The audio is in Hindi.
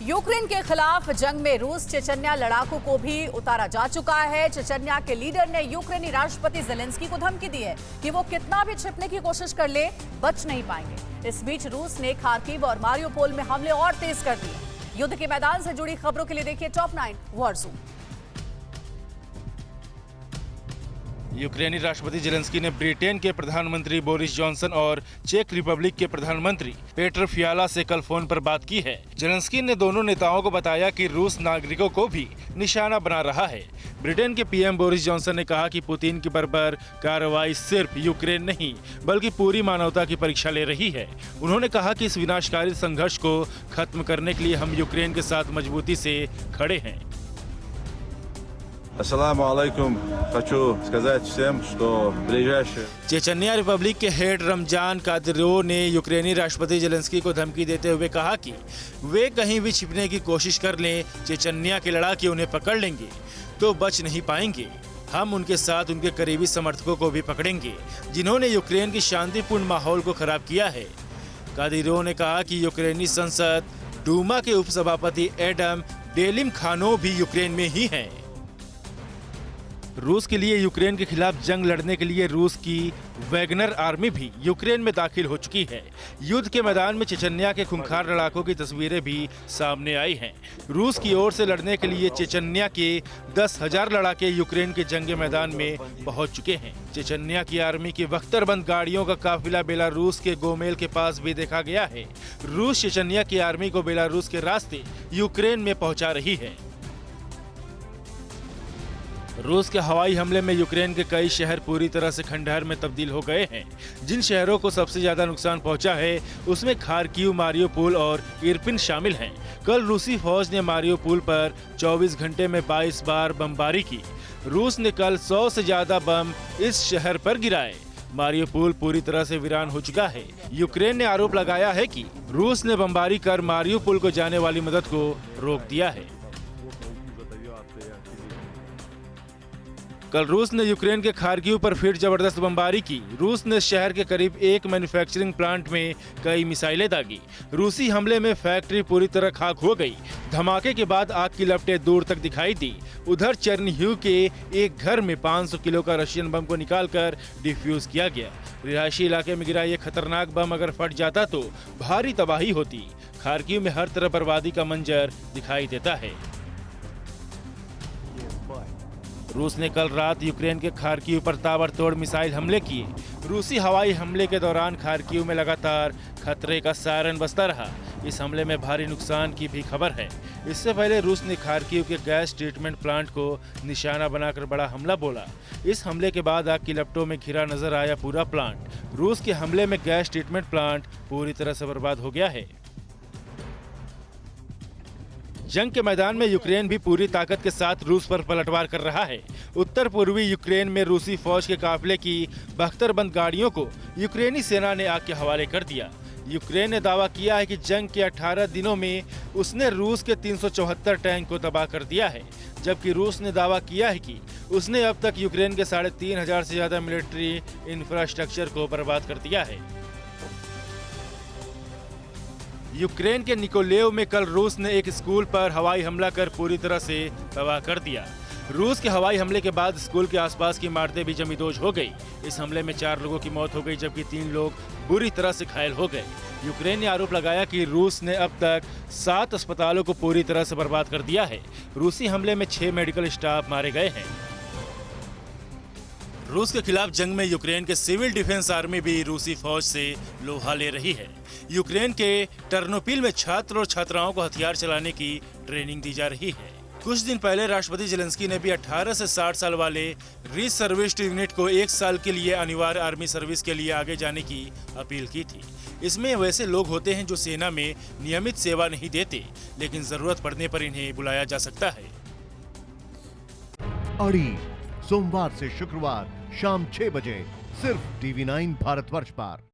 यूक्रेन के खिलाफ जंग में रूस चेचन्या लड़ाकू को भी उतारा जा चुका है। चेचन्या के लीडर ने यूक्रेनी राष्ट्रपति ज़ेलेंस्की को धमकी दी है कि वो कितना भी छिपने की कोशिश कर ले, बच नहीं पाएंगे। इस बीच रूस ने खार्किव और मारियोपोल में हमले और तेज कर दिए। युद्ध के मैदान से जुड़ी खबरों के लिए देखिए टॉप 9 वॉर ज़ूम। यूक्रेनी राष्ट्रपति ज़ेलेंस्की ने ब्रिटेन के प्रधानमंत्री बोरिस जॉनसन और चेक रिपब्लिक के प्रधानमंत्री पेटर फियाला से कल फोन पर बात की है। ज़ेलेंस्की ने दोनों नेताओं को बताया कि रूस नागरिकों को भी निशाना बना रहा है। ब्रिटेन के पीएम बोरिस जॉनसन ने कहा कि पुतिन की बर्बर कार्रवाई सिर्फ यूक्रेन नहीं बल्कि पूरी मानवता की परीक्षा ले रही है। उन्होंने कहा कि इस विनाशकारी संघर्ष को खत्म करने के लिए हम यूक्रेन के साथ मजबूती से खड़े हैं। Ассаламу алейкум. Хочу сказать всем, что ближайшие... चेचन्या रिपब्लिक के हेड रमजान कादिरोव ने यूक्रेनी राष्ट्रपति ज़ेलेंस्की को धमकी देते हुए कहा कि वे कहीं भी छिपने की कोशिश कर लें, चेचन्या के लड़ाके उन्हें पकड़ लेंगे तो बच नहीं पाएंगे। हम उनके साथ उनके करीबी समर्थकों को भी पकड़ेंगे जिन्होंने यूक्रेन की शांतिपूर्ण माहौल को खराब किया है। कादिरोव ने कहा कि यूक्रेनी संसद डूमा के उपसभापति एडम डेलिमखानोव भी यूक्रेन में ही हैं। रूस के लिए यूक्रेन के खिलाफ जंग लड़ने के लिए रूस की वैगनर आर्मी भी यूक्रेन में दाखिल हो चुकी है। युद्ध के मैदान में चेचन्या के खूंखार लड़ाकों की तस्वीरें भी सामने आई हैं। रूस की ओर से लड़ने के लिए चेचन्या के 10,000 लड़ाके यूक्रेन के जंग मैदान में पहुंच चुके हैं। चेचन्या की आर्मी की बख्तरबंद गाड़ियों का काफिला बेलारूस के गोमेल के पास भी देखा गया है। रूस चेचन्या की आर्मी को बेलारूस के रास्ते यूक्रेन में पहुंचा रही है। रूस के हवाई हमले में यूक्रेन के कई शहर पूरी तरह से खंडहर में तब्दील हो गए हैं। जिन शहरों को सबसे ज्यादा नुकसान पहुंचा है उसमें खार्किव, मारियोपोल और इरपिन शामिल हैं। कल रूसी फौज ने मारियोपोल पर 24 घंटे में 22 बार बमबारी की। रूस ने कल 100 से ज्यादा बम इस शहर पर गिराए। मारियोपोल पूरी तरह से वीरान हो चुका है। यूक्रेन ने आरोप लगाया है कि रूस ने बमबारी कर मारियोपोल को जाने वाली मदद को रोक दिया है। कल रूस ने यूक्रेन के खार्किव पर फिर जबरदस्त बमबारी की। रूस ने शहर के करीब एक मैन्युफैक्चरिंग प्लांट में कई मिसाइलें दागी। रूसी हमले में फैक्ट्री पूरी तरह खाक हो गई। धमाके के बाद आग की लपटें दूर तक दिखाई दी। उधर चेर्निहिव के एक घर में 500 किलो का रशियन बम को निकालकर डिफ्यूज किया गया। रिहायशी इलाके में गिरा ये खतरनाक बम अगर फट जाता तो भारी तबाही होती। खार्किव में हर तरफ बर्बादी का मंजर दिखाई देता है। रूस ने कल रात यूक्रेन के खार्किव पर ताबड़तोड़ मिसाइल हमले किए। रूसी हवाई हमले के दौरान खार्किव में लगातार खतरे का सायरन बजता रहा। इस हमले में भारी नुकसान की भी खबर है। इससे पहले रूस ने खार्किव के गैस ट्रीटमेंट प्लांट को निशाना बनाकर बड़ा हमला बोला। इस हमले के बाद आग की लपटों में घिरा नजर आया पूरा प्लांट। रूस के हमले में गैस ट्रीटमेंट प्लांट पूरी तरह से बर्बाद हो गया है। जंग के मैदान में यूक्रेन भी पूरी ताकत के साथ रूस पर पलटवार कर रहा है। उत्तर पूर्वी यूक्रेन में रूसी फौज के काफिले की बख्तरबंद गाड़ियों को यूक्रेनी सेना ने आग के हवाले कर दिया। यूक्रेन ने दावा किया है कि जंग के 18 दिनों में उसने रूस के 374 टैंक को तबाह कर दिया है, जबकि रूस ने दावा किया है कि उसने अब तक यूक्रेन के 3,500 से ज्यादा मिलिट्री इंफ्रास्ट्रक्चर को बर्बाद कर दिया है। यूक्रेन के निकोलेव में कल रूस ने एक स्कूल पर हवाई हमला कर पूरी तरह से तबाह कर दिया। रूस के हवाई हमले के बाद स्कूल के आसपास की इमारतें भी जमींदोज हो गई। इस हमले में 4 लोगों की मौत हो गई जबकि 3 लोग बुरी तरह से घायल हो गए। यूक्रेन ने आरोप लगाया कि रूस ने अब तक 7 अस्पतालों को पूरी तरह से बर्बाद कर दिया है। रूसी हमले में 6 मेडिकल स्टाफ मारे गए हैं। रूस के खिलाफ जंग में यूक्रेन के सिविल डिफेंस आर्मी भी रूसी फौज से लोहा ले रही है। यूक्रेन के टर्नोपिल में छात्र और छात्राओं को हथियार चलाने की ट्रेनिंग दी जा रही है। कुछ दिन पहले राष्ट्रपति ज़ेलेंस्की ने भी 18 से 60 साल वाले रिसर्विस्ड यूनिट को 1 साल के लिए अनिवार्य आर्मी सर्विस के लिए आगे जाने की अपील की थी। इसमें वैसे लोग होते हैं जो सेना में नियमित सेवा नहीं देते, लेकिन जरूरत पड़ने पर इन्हें बुलाया जा सकता है। अड़ी सोमवार से शुक्रवार शाम 6 बजे सिर्फ TV9 भारतवर्ष पर।